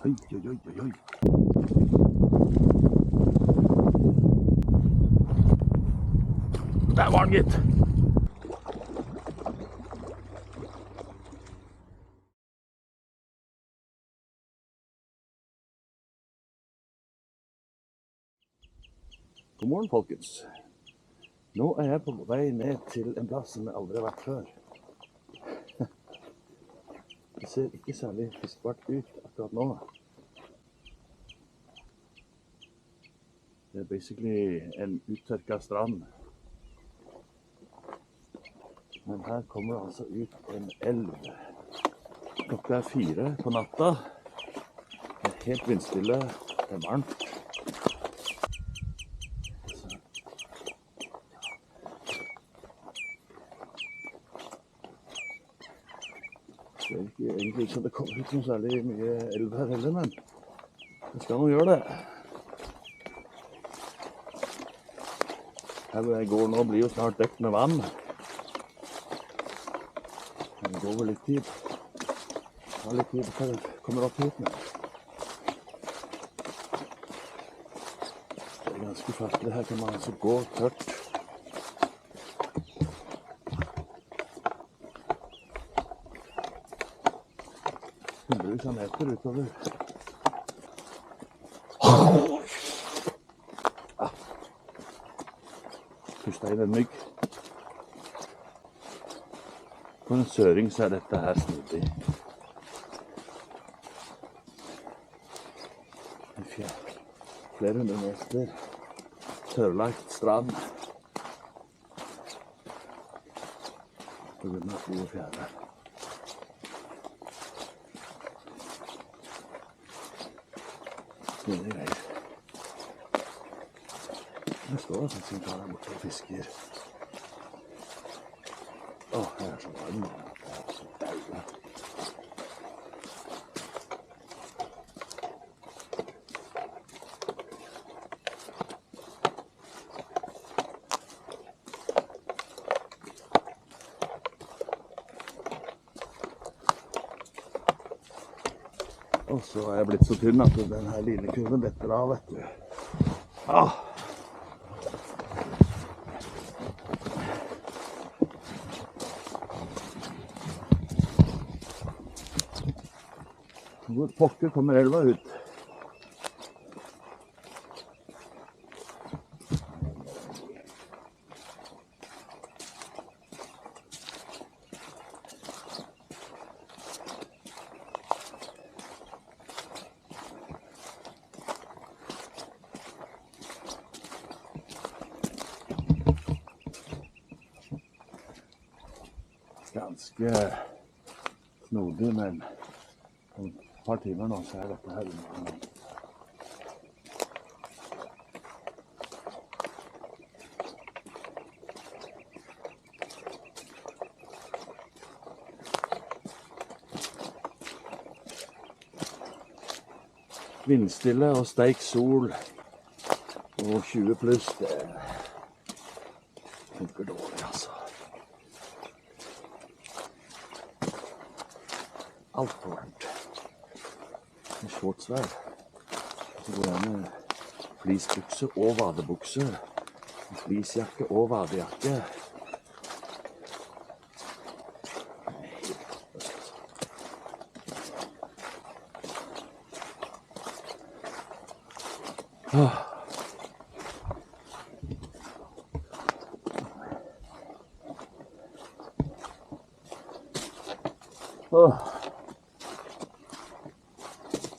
Oi, oi, oi, oi, oi. Der var den, gitt. God morgen, folkens. Nå er jeg på vei ned til en plass som jeg aldri har vært før. Det ser ikke særlig fiskbart ut akkurat nå. Det er basically en uttørket strand. Men her kommer det altså ut en elv. Klokka er 4 på natta. Det er helt vindstille. Det er varmt. Det er ikke egentlig ikke så det kommer ut noe særlig mye elv her heller, men det skal nå gjøre det. Her hvor jeg går nå blir jo snart dekt med vann. Men det går vel litt tid. Det tar litt tid før det kommer opp hit med. Det er ganske farlig. Her kan man altså gå tørt. 100 meter utover. Pustet inn en mygg. For en søring så er dette her snodig. Flere hundre meter tørrlagt strand. På grunn av slo og fjære. Snodige greier. Det står altså en kar der borte og fisker. Åh, jeg er så varm. Jeg er så deilig. Og så er jeg blitt så tynn at denne linekurven detter av, vet du. Hvor pokker kommer elva ut? Ganske snodig, men om et par timer nå så er dette her under. Vindstille og steik sol og 20 pluss, det funker dårlig, altså. Alt for varmt. En shortsvær. Så går jeg med fleecebukse og vadebukse. En fleecejakke og vadejakke.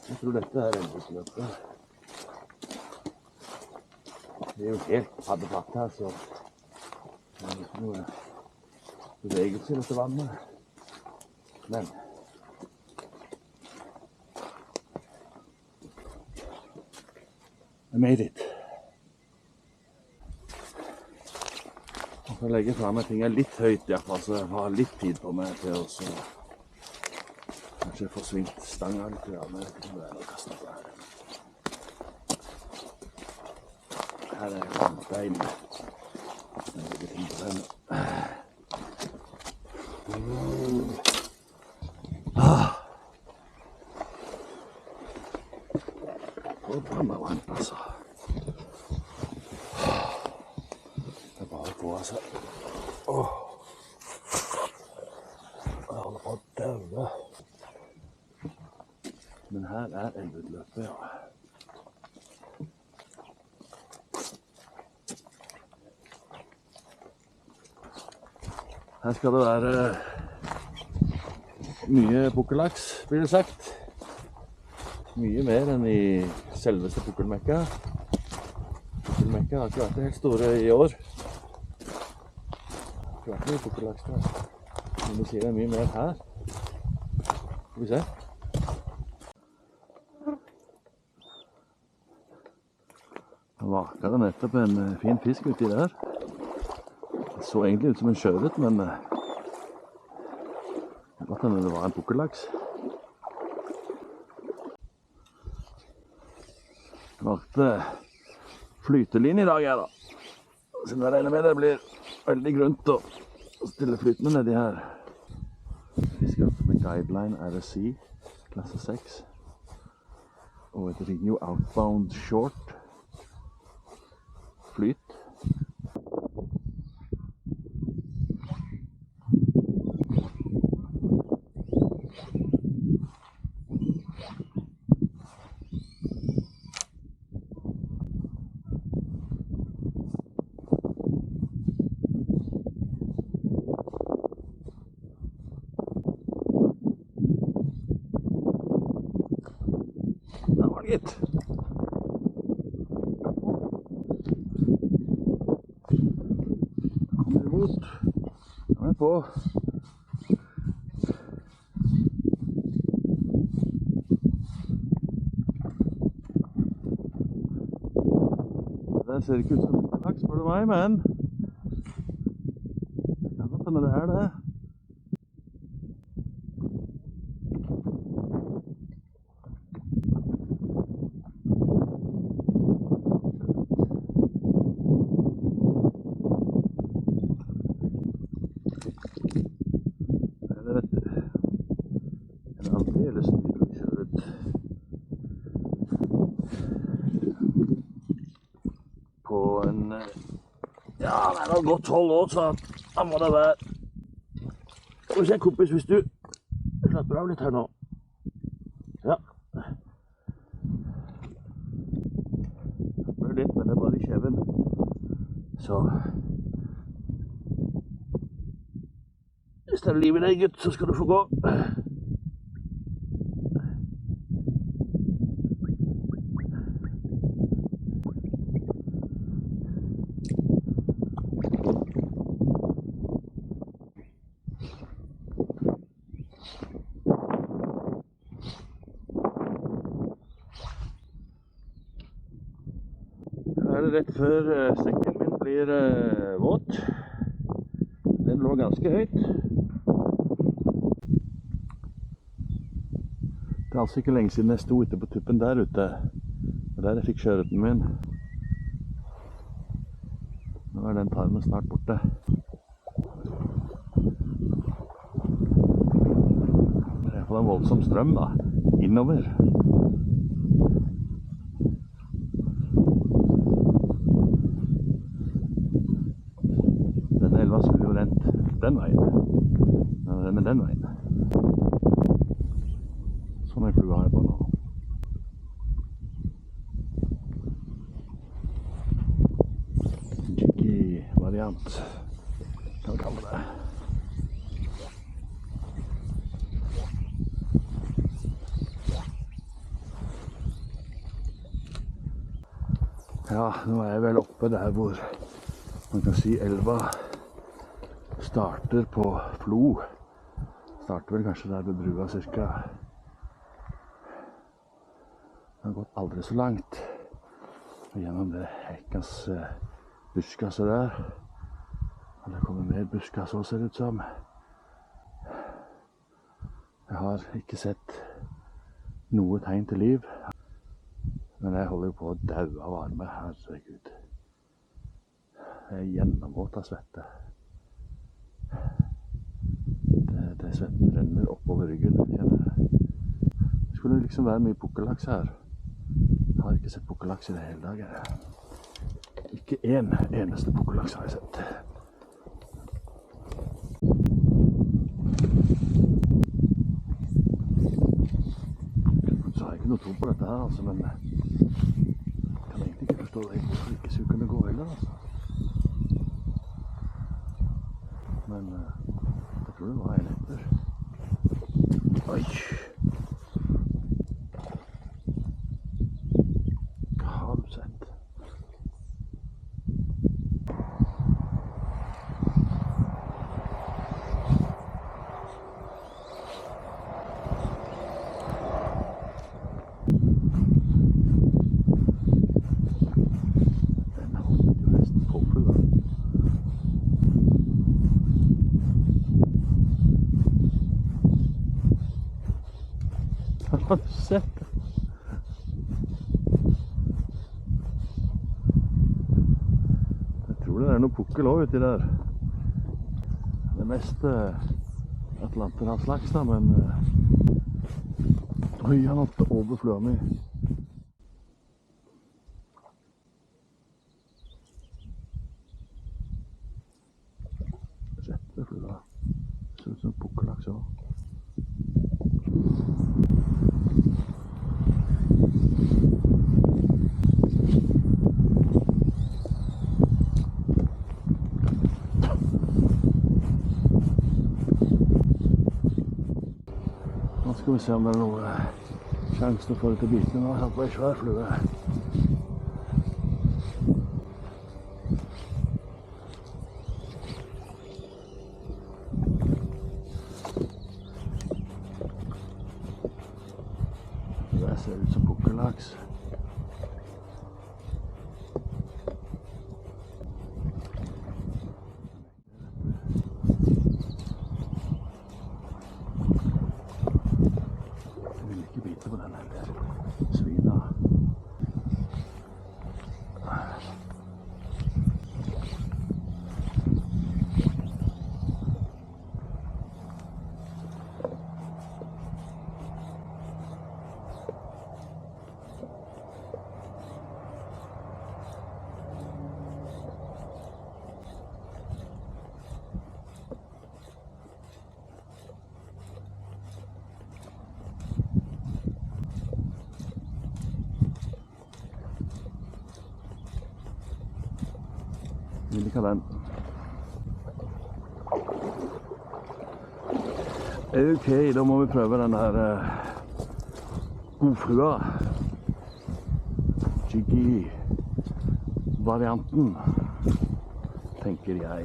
Jeg tror dette er elvesløpet. Det er jo helt paddefatt her, så det er ikke noe bevegelse i dette vannet. Men I made it. Jeg kan legge fra meg ting litt høyt, i hvert fall, så jeg har litt tid på meg til å kanskje få svingt stanga litt. Ja, men jeg vet ikke om det er noe kastet på her. Her er vannstein. Jeg legger ting på den. Og panna varmt, altså. Det er bare på, altså. Åh. Jeg holder på å døve. Men her er elvutløpet, ja. Her skal det være mye pukkellaks, blir det sagt. Mye mer enn i selveste Pukkelmekka. Pukkelmekka har ikke vært det helt store i år. Det har ikke vært mye pukkellaks der. Men du sier det er mye mer her. Skal vi se. Det vaker det nettopp en fin fisk uti der. Det så egentlig ut som en sjøørret, men det var godt det var en pukkellaks. Det ble flytelinje i dag her da. Siden jeg regner med det blir veldig grunt å stille flytende nedi her. Fisker med Guideline RSC, klasse 6. Og et Rio Outbound Short. Flyt. Der var det gitt. Kommer imot. Den er på. Det ser ikke ut som laks, spør du meg, men det kan godt hende det er det. På en, ja, det er godt 12 år, så da må det være. Skal vi se, kompis, hvis du slapper av litt her nå. Ja. Det litt, men det er bare i kjeven. Så. Hvis det er liv i deg, gutt, så skal du få gå. Her er det rett før sekken min blir våt. Den lå ganske høyt. Det er altså ikke lenge siden jeg sto ute på tuppen der ute. Og der jeg fikk sjøørreten min. Nå er den tarmen snart borte. Det er i hvert fall en voldsom strøm da, innover. Denne elva skulle jo rent den veien. Den renner den veien. Sånn er flua her på nå. Jiggy variant, kan vi kalle det. Ja, nå er jeg vel oppe der hvor man kan si elva starter på Flo. Starter vel kanskje der ved brua cirka. Den har gått aldri så langt. Og gjennom det hekkas buskaset der. Og det kommer mer buskas også, ser det ut som. Jeg har ikke sett noe tegn til liv. Men jeg holder jo på å daue av varme, herregud. Jeg er gjennomvåt av svette. Det svetten renner oppover ryggen, kjenner jeg. Det skulle liksom være mye pukkellaks her. har ikke sett pukkellaks i det hele dagen. Ikke en eneste pukkellaks har jeg sett. Så har jeg ikke noe tro på dette her, altså, men jeg kan egentlig ikke forstå det hvorfor ikke skulle kunne gå heller, altså. Men jeg tror det var en etter. Oi! Hva har du sett? Den hoppet jo nesten på flua. Har du sett det? Jeg tror det er noe pukkel også uti der. Det meste atlanterhavslaks da, men oi, han hoppet over flua mi. Rett ved flua. Ser ut som en pukkellaks også. Nå skal vi se om det er noe sjanse til å få det til å bite nå her på en svær flue. Det ser ut som pukkellaks. Jeg vil ikke bite på den heller. Svina. Vi liker den. Ok, da må vi prøve den her godfrua. Jiggy-varianten, tenker jeg.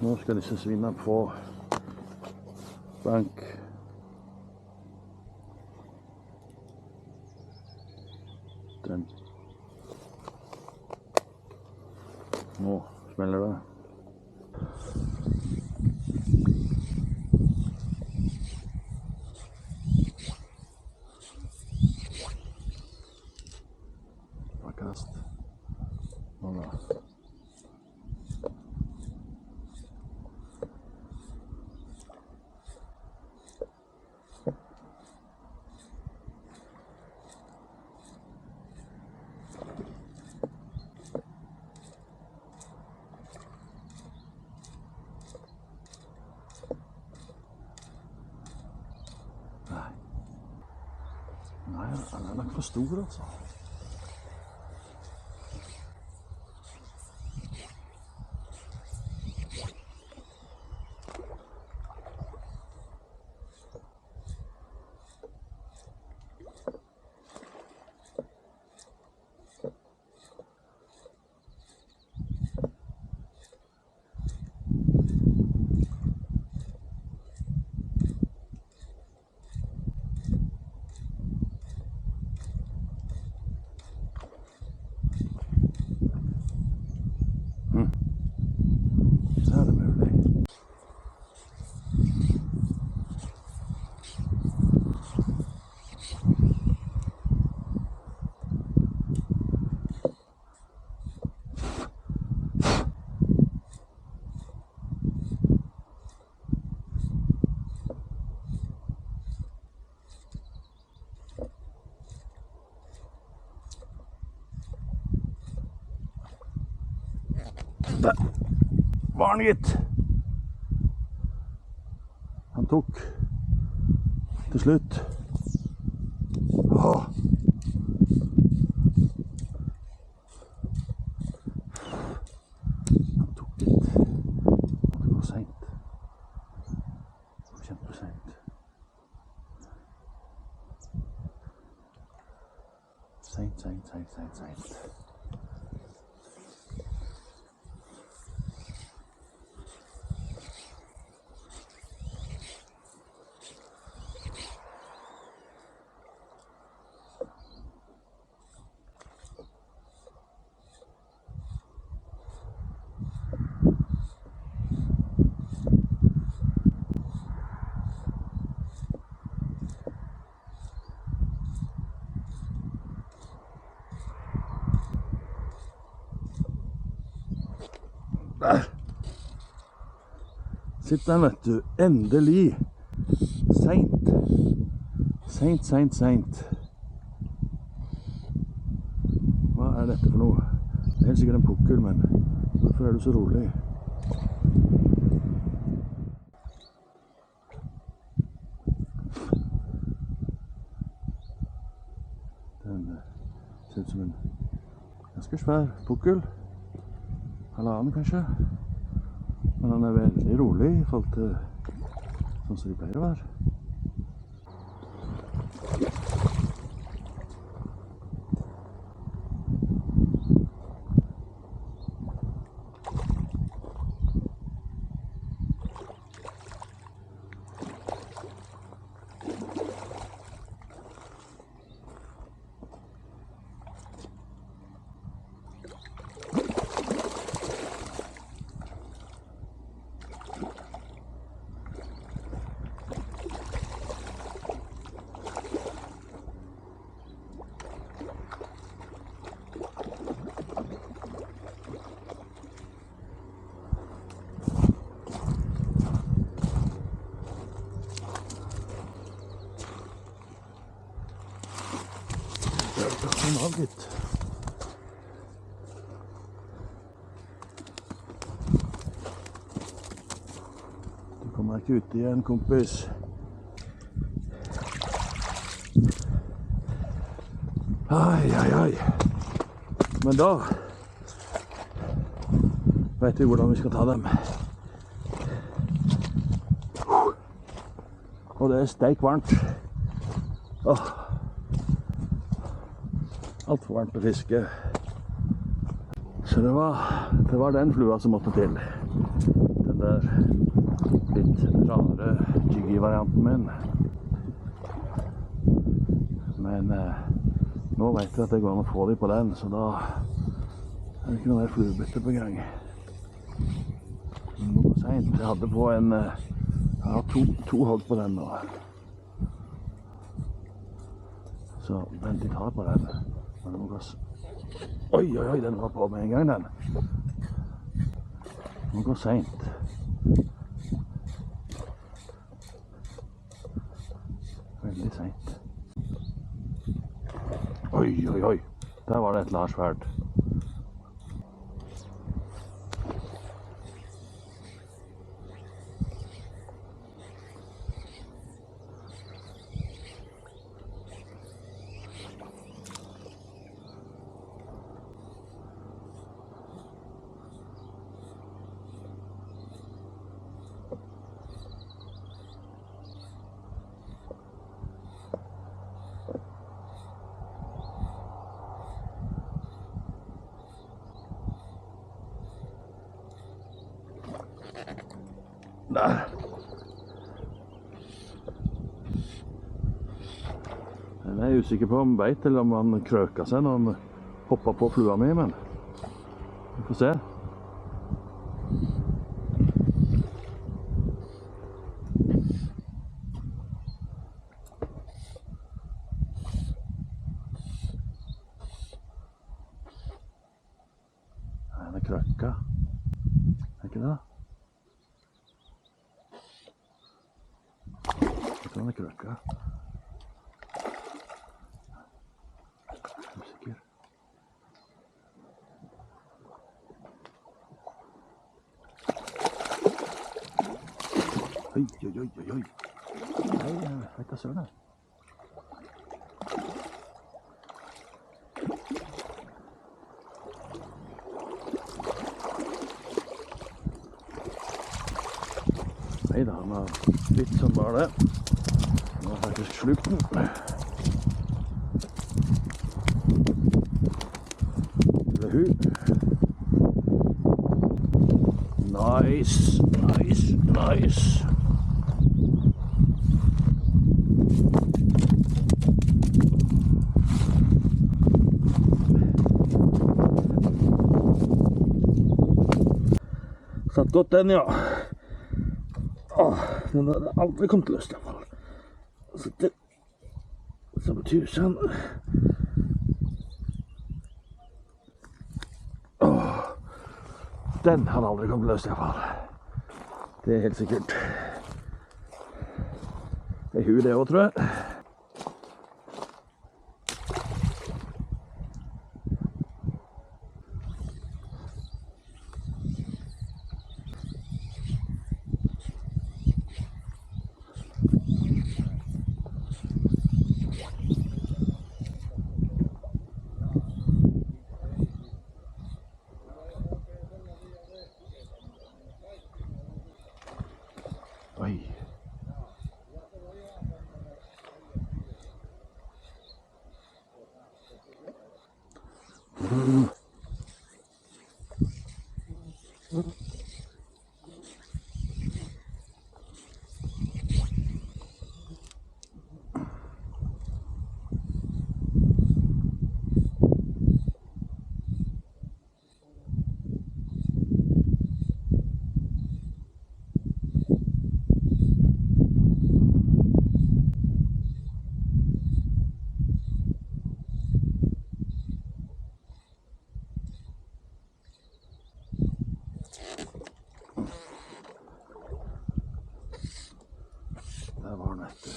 Nå skal disse svinene få bank. Den. Nå smeller det. Kast. Nå da. Nei, den er nok for stor, altså. Der var han, gitt. Han tok til slutt. Åh. Han tok litt. Det går sent. Det går kjempesent. Sent. Der. Sitt den, vet du. Endelig. Sent. Hva er dette for noe? Det er helt sikkert en pukkel, men hvorfor er du så rolig? Den ser ut som en ganske svær pukkel. Halvannen kanskje. Men han er veldig rolig i forhold til sånn som de pleier å være. Kom av, gitt. Du kommer ikke ut igjen, kompis. Ai. Men da vet vi hvordan vi skal ta dem. Og det er steik varmt. Alt for varmt å fiske. Så det var den flua som måtte til. Den der litt rare jiggy-varianten min. Men nå vet vi at det går an å få dem på den, så da er det ikke noe mer fluebytte på gang. Noe sent. Jeg hadde på en jeg har to hogg på den nå. Så vent litt hard på den. Oi, den var på med en gang, den. Den går sent. Veldig sent. Oi. Der var det et larsverd. Der. Jeg er usikker på om beit eller om han krøka seg når han hoppet på flua mi, men vi får se. Han er krøka. Er ikke det? Han er krøka. Usikker. Oi, oi, oi, oi, oi. Nei, jeg vet da søren. Nei da, han har litt sånn bare det. Nå har jeg faktisk slukt den. Det er hun. Nice, nice, nice. Satt godt den, ja. Den hadde aldri kommet løs i hvert fall. Så det som tusen. Den hadde aldri kommet løs i hvert fall. Det er helt sikkert. Det er hun det også, tror jeg. Oi. Der var den etter.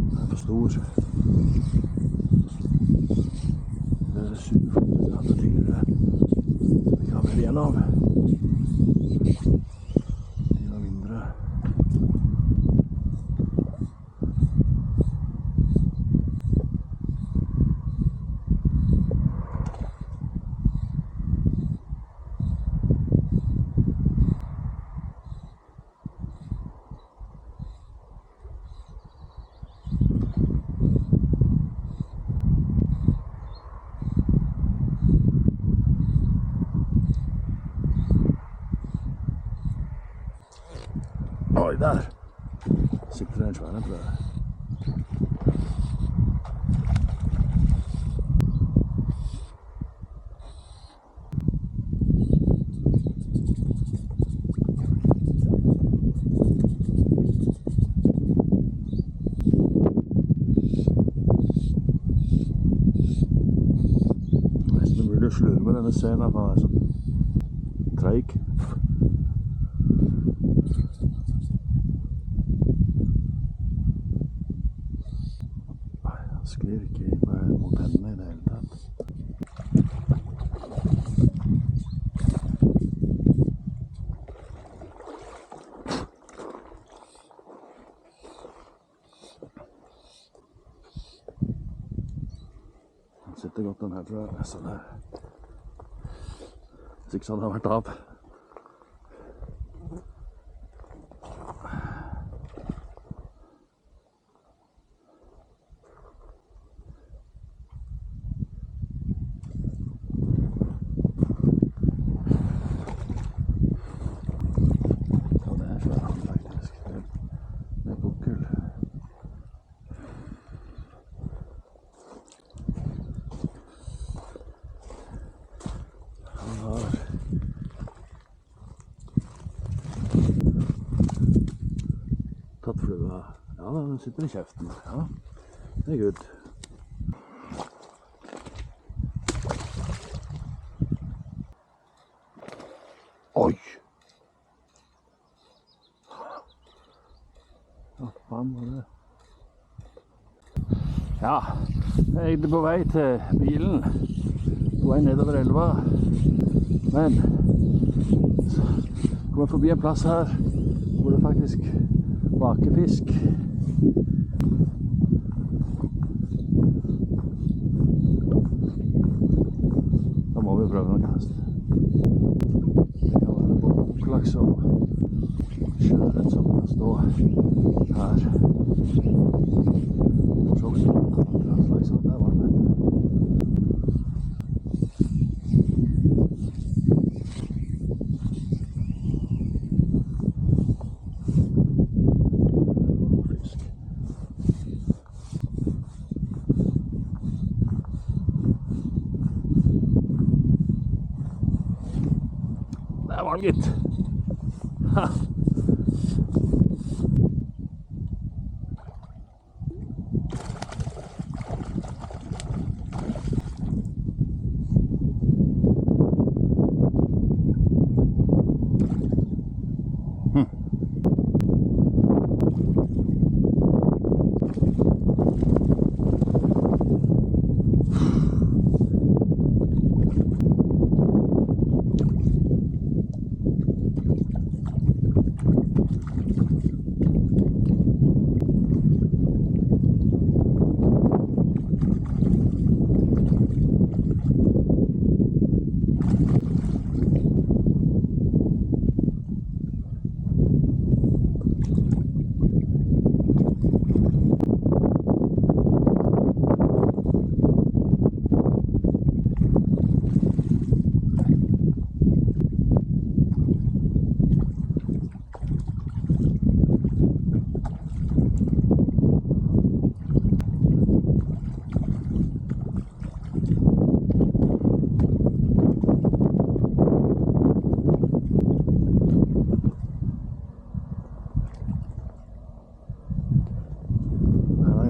Den er for stor. Det er superflott. Det hadde tidligere. Vi har vel igjen av. De var mindre. Oi, der sitter det en svær en, tror jeg. Nesten mulig å slurve med denne scenen, for han er så treig. Sklir ikke mot hendene i det hele tatt. Han sitter godt den her, tror jeg. Sånn her. Hvis ikke så hadde han vært av. Tatt flua. Ja, den sitter i kjeften. Ja, det er good. Oi! Ja, jeg er egentlig på vei til bilen. På vei nedover elva. Men så kom jeg forbi en plass her hvor det faktisk vaker fisk. Da må vi prøve noen kast. Det kan være både buklaks og sjøørret som kan stå her. Så vidt sånn, der var det. Der var den, gitt. Ha.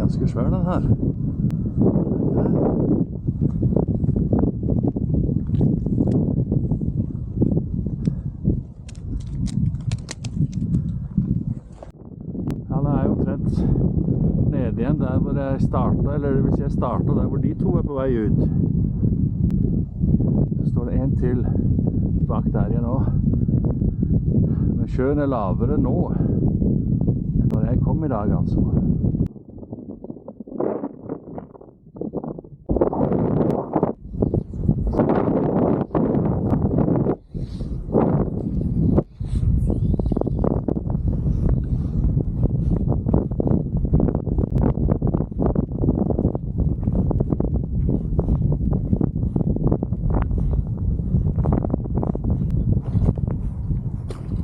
Ganske svær den her. Han er jo omtrent nede igjen der hvor jeg startet, eller det vil si jeg startet der hvor de to er på vei ut. Så står det en til bak der igjen også. Men sjøen er lavere nå enn når jeg kom i dag, altså.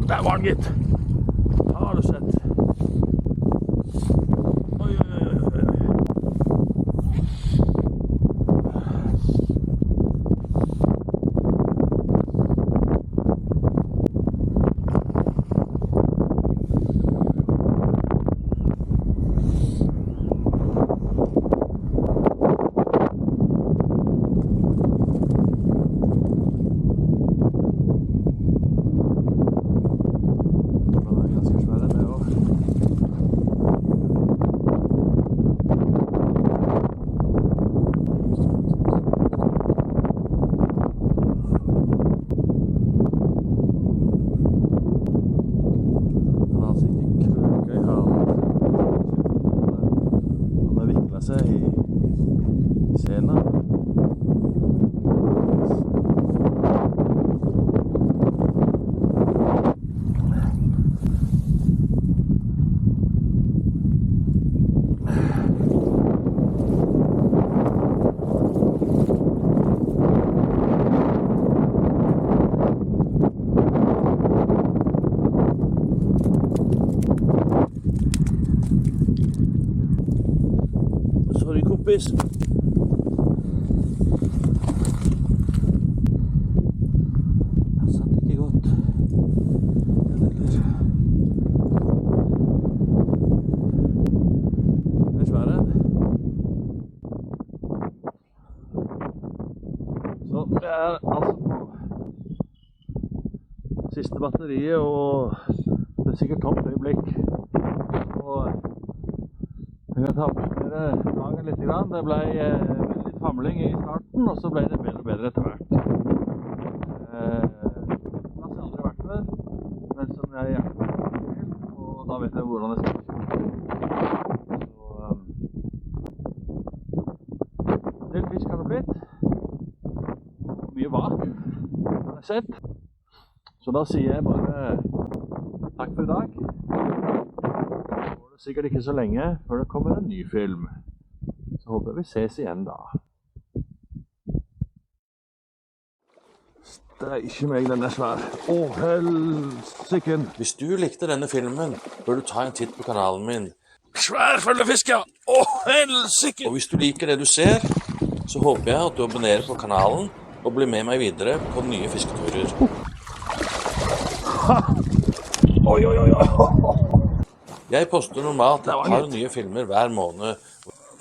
Der var den, gitt. Har du sett? Oi, oi, oi, oi, oi. Seg i scenen. Sorry, kompis. Han satt ikke godt. Det er svære. Så det er altså på siste batteriet, og det er sikkert tomt øyeblikk. Og Jeg kan ta oppsummere dagen litt grann. Det ble litt famling i starten, og så ble det bedre og bedre etter hvert. Det har jeg aldri vært før, men som jeg hjertet til, og da vet jeg hvordan jeg skal kjøre. Så en del fisk har det blitt. Mye var, har jeg sett. Så da sier jeg bare takk for i dag. Sikkert ikke så lenge før det kommer en ny film. Så håper jeg vi ses igjen da. Steikje meg, den er svær. Helsiken! Hvis du likte denne filmen, bør du ta en titt på kanalen min. Svær følgefisk, ja! Helsiken! Og hvis du liker det du ser, så håper jeg at du abonnerer på kanalen og blir med meg videre på nye fisketurer. Oi, oi, oi, oi! Jeg poster normalt et par nye filmer hver måned.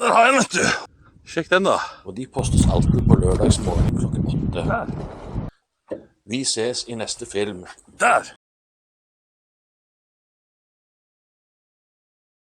Der har jeg den, vet du. Sjekk den da. Og de postes alltid på lørdagsmorgen klokken 8. Der. Vi ses i neste film. Der.